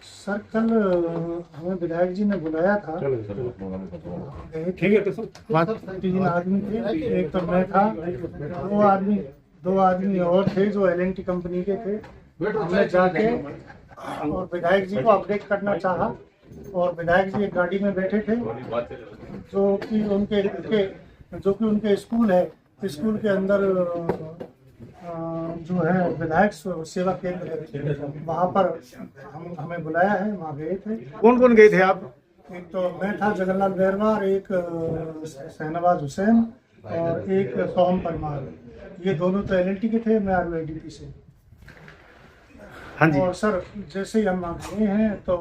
Sir कल हमें विधायक जी ने बुलाया था। ठीक है तो सर बात 3 आदमी थे, एक तो मैं था, दो आदमी और थे जो एल&टी कंपनी के थे। हमने जाके और विधायक जी को अपडेट करना चाहा और विधायक जी एक गाड़ी में बैठे थे जो कि उनके स्कूल है, स्कूल के अंदर जो है विधायक सेवा केंद्र है, वहाँ पर हमें बुलाया है, वहाँ गए थे। कौन कौन गए थे आप? एक तो मैं था, जगन्नाथ बैरवा, और एक शहनवाज हुसैन और एक सोहम परमार। ये दोनों तो एल&टी के थे, मैं RUIDP से। हाँ जी। और सर जैसे ही हम वहाँ गए हैं तो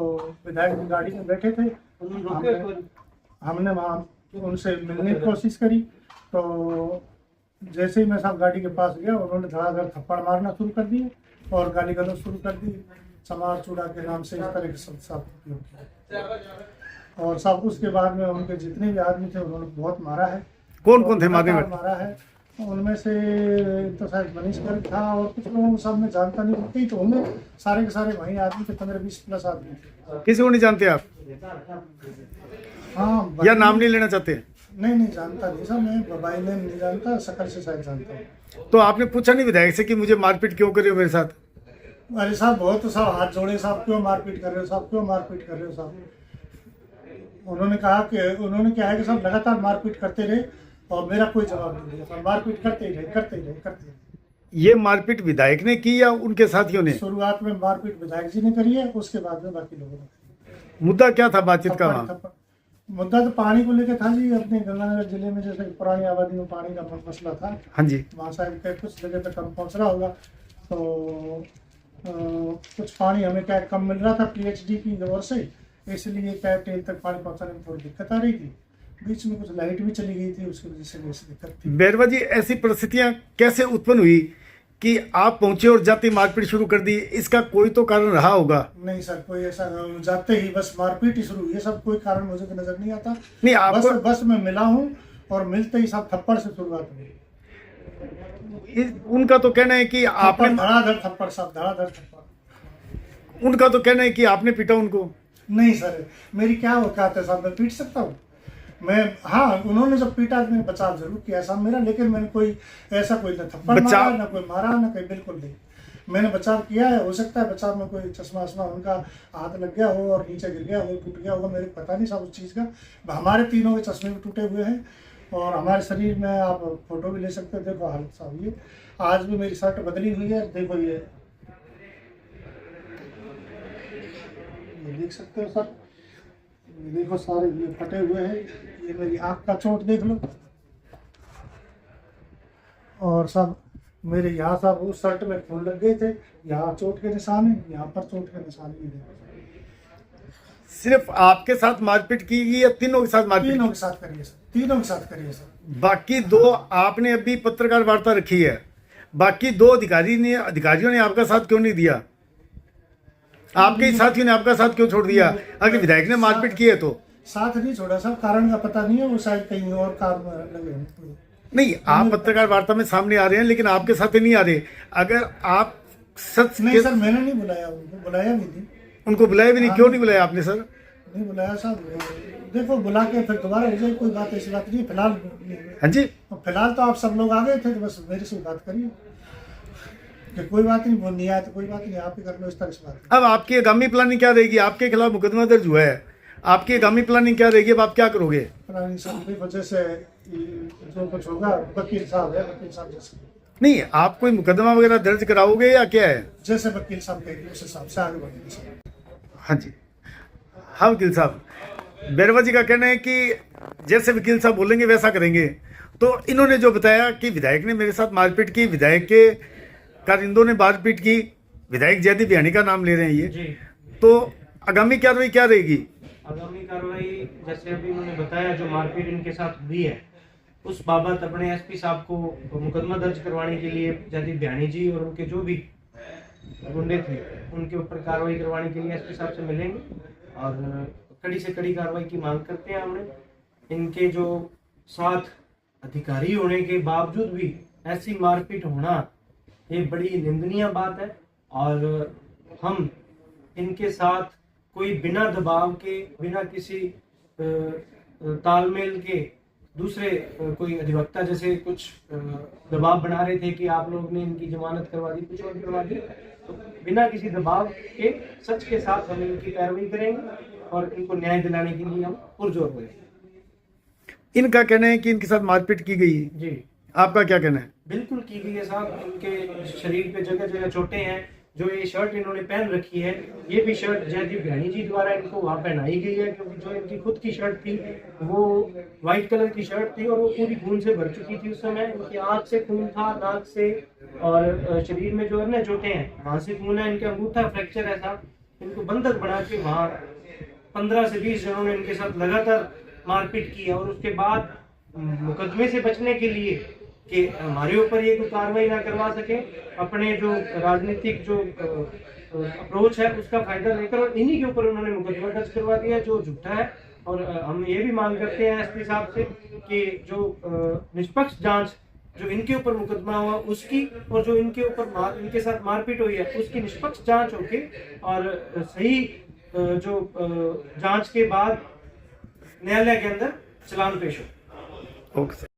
विधायक जी गाड़ी में बैठे थे, हमने वहाँ उनसे मिलने की कोशिश करी। तो जैसे ही मैं साहब गाड़ी के पास गया, उन्होंने धड़ाधड़ थप्पड़ मारना शुरू कर दिए और गाली गलौज शुरू कर दी। समाज चूड़ा के नाम से इस तरह के शब्द साहब उपयोग किया। और साहब उसके बाद में उनके जितने भी आदमी थे उन्होंने बहुत मारा है। कौन कौन थे मारा है? उनमें से तो शायद मनीष गर्ग था और कुछ लोगों सब में जानता नहीं, कई तो होंगे, सारे के सारे वही आदमी थे, 15-20 प्लस आदमी थे। किसी को नहीं जानते आप? हाँ, या नाम नहीं लेना चाहते? नहीं जानता नहीं सर, मैं मोबाइल नेम नहीं जानता, शक्ल से शायद जानता हूँ। तो आपने पूछा नहीं विधायक से कि मुझे मारपीट क्यों कर रहे हो मेरे साथ? अरे साहब बहुत सब हाथ जोड़े, साहब क्यों मारपीट कर रहे हो, साहब क्यों मारपीट कर रहे हो साहब। उन्होंने क्या है कि सब लगातार मारपीट करते रहे और मेरा कोई जवाब नहीं दिया, मारपीट करते ही रहे। ये मारपीट विधायक ने की या उनके साथियों ने? शुरुआत में मारपीट विधायक जी ने करी है, उसके बाद में बाकी लोगों ने। मुद्दा क्या था बातचीत का? मुद्दा तो पानी को लेकर था जी। अपने गंगानगर जिले में जैसे पुरानी आबादी में पानी का मसला था। हाँ जी। वहाँ शायद कुछ जगह पे कम पहुँच रहा होगा, तो कुछ पानी हमें क्या कम मिल रहा था PhD की ओर से, इसलिए क्या टेल तक पानी पहुँचाने में थोड़ी दिक्कत आ रही थी। बीच में कुछ लाइट भी चली गई थी, उसकी वजह से दिक्कत थी। बैरवा जी, ऐसी परिस्थितियां कैसे उत्पन्न हुई कि आप पहुंचे और जाते मारपीट शुरू कर दी? इसका कोई तो कारण रहा होगा। नहीं सर, कोई ऐसा जाते ही बस मारपीट ही शुरू, ये सब कोई कारण मुझे तो नजर नहीं आता। नहीं, आपको बस मैं मिला हूँ और मिलते ही सब थप्पड़ से शुरुआत हुई। उनका तो कहना है कि आपने धड़ाधड़ थप्पड़, सब धड़ाधड़ थप्पड़। उनका तो कहना है कि आपने पीटा उनको। नहीं सर, मेरी क्या औकात है साहब, मैं पीट सकता हूँ? हाँ, उन्होंने जब पीटा मैंने बचाव जरूर किया साहब मेरा, लेकिन मैंने कोई ऐसा कोई ना थप्पड़ मारा, ना कोई मारा, ना कोई, बिल्कुल नहीं। मैंने बचाव किया है। हो सकता है बचाव में कोई चश्मा वश्मा उनका हाथ लग गया हो और नीचे गिर गया हो, टूट गया होगा, मेरे को पता नहीं साहब उस चीज़ का। हमारे तीनों के चश्मे भी टूटे हुए हैं और हमारे शरीर में आप फोटो भी ले सकते हो। देखो हालत साहब, ये आज भी मेरी शर्ट बदली हुई है, देखो ये देख सकते हो सर, देखो सारे ये फटे हुए हैं। ये मेरी आँख का चोट देख लो, और सब मेरे यहाँ सब उस शर्ट में खून लग गए थे, यहाँ चोट के निशान है, यहाँ पर चोट के निशान भी देखो। सिर्फ आपके साथ मारपीट की गई या तीनों के साथ मारपीट? तीनों के साथ करिए सर, तीनों के साथ करिए सर। बाकी दो आपने अभी पत्रकार वार्ता रखी है, बाकी दो अधिकारियों ने आपका साथ क्यों नहीं दिया? आपके साथियों ने आपका साथ क्यों छोड़ दिया? अगर विधायक ने मारपीट की है तो साथ नहीं छोड़ा सर, कारण का पता नहीं है, वो शायद कहीं और काम लगे। नहीं, आप पत्रकार वार्ता में सामने आ रहे हैं लेकिन आपके साथ नहीं आ रहे। अगर आप सच नहीं सर, मैंने नहीं बुलाया उनको, बुलाया भी नहीं। उनको बुलाया भी नहीं? क्यों नहीं बुलाया आपने सर? नहीं बुलाया साहब, देखो बुला के फिर दोबारा हो जाए, कोई बात ऐसी बात नहीं। फिलहाल हाँ जी, फिलहाल तो आप सब लोग आ गए थे, तो बस मेरे से बात करिए कि कोई बात नहीं, वो नहीं आया तो कोई बात नहीं, आप ही कर लो, इस तरह से बात। अब आपकी आगामी प्लानिंग क्या रहेगी? आपके खिलाफ मुकदमा दर्ज हुआ है, आपकी आगामी प्लानिंग क्या रहेगी? अब आप क्या करोगे? प्लानिंग सब की वजह से जो कुछ होगा, वकील साहब है, वकील साहब जैसे नहीं, आप कोई मुकदमा वगैरह दर्ज कराओगे या क्या है? जैसे वकील साहब कहेंगे उस हिसाब से आगे बढ़ेंगे। हाँ जी, हाँ वकील साहब, बैरवा जी का कहना है कि जैसे वकील साहब बोलेंगे वैसा करेंगे। तो इन्होंने जो बताया कि विधायक ने मेरे साथ मारपीट की, विधायक के कारिंदों ने मारपीट की, विधायक जयदीप बियानी का नाम ले रहे हैं ये, तो आगामी कार्रवाई क्या रहेगी? आगामी कार्रवाई जैसे अभी उन्होंने बताया, जो मारपीट इनके साथ हुई है उस बाबत अपने SP साहब को मुकदमा दर्ज करवाने के लिए जयदीप बियानी जी और उनके जो भी गुंडे थे उनके ऊपर कार्रवाई करवाने के लिए SP साहब से मिलेंगे और कड़ी से कड़ी कार्रवाई की मांग करते हैं हमने। इनके जो साथ अधिकारी होने के बावजूद भी ऐसी मारपीट होना ये बड़ी निंदनीय बात है और हम इनके साथ कोई बिना दबाव के, बिना किसी तालमेल के दूसरे कोई अधिवक्ता जैसे कुछ दबाव बना रहे थे कि आप लोग ने इनकी जमानत करवा दी, कुछ और करवा दी, तो बिना किसी दबाव के सच के साथ हम इनकी पैरवी करेंगे और इनको न्याय दिलाने के लिए हम पुरजोर होंगे। इनका कहना है कि इनके साथ मारपीट की गई है, जी आपका क्या कहना है? बिल्कुल की गई है साहब। इनके शरीर पे जगह जगह चोटें हैं। जो ये शर्ट इन्होंने पहन रखी है, ये भी शर्ट जयदीप भैणी जी द्वारा इनको वहाँ पहनाई गई है, क्योंकि जो इनकी खुद की शर्ट थी वो वाइट कलर की शर्ट थी और वो पूरी खून से भर चुकी थी। उस समय इनकी आँख से खून था, नाक से, और शरीर में जो है ना चोटें हैं वहाँ से खून है। इनका अंगूठा फ्रैक्चर है साहब। इनको बंधक बना के वहाँ 15 से 20 जनों ने इनके साथ लगातार मारपीट की है। और उसके बाद मुकदमे से बचने के लिए कि हमारे ऊपर ये कोई कार्रवाई ना करवा सके, अपने जो राजनीतिक जो अप्रोच है उसका फायदा लेकर और इन्हीं के ऊपर उन्होंने मुकदमा दर्ज करवा दिया जो झूठा है। और हम ये भी मांग करते हैं एसपी साहब से कि जो निष्पक्ष जांच जो इनके ऊपर मुकदमा हुआ उसकी, और जो इनके ऊपर इनके साथ मारपीट हुई है उसकी निष्पक्ष जांच होके और सही जो जांच के बाद न्यायालय के अंदर चालान पेश हो। ओके।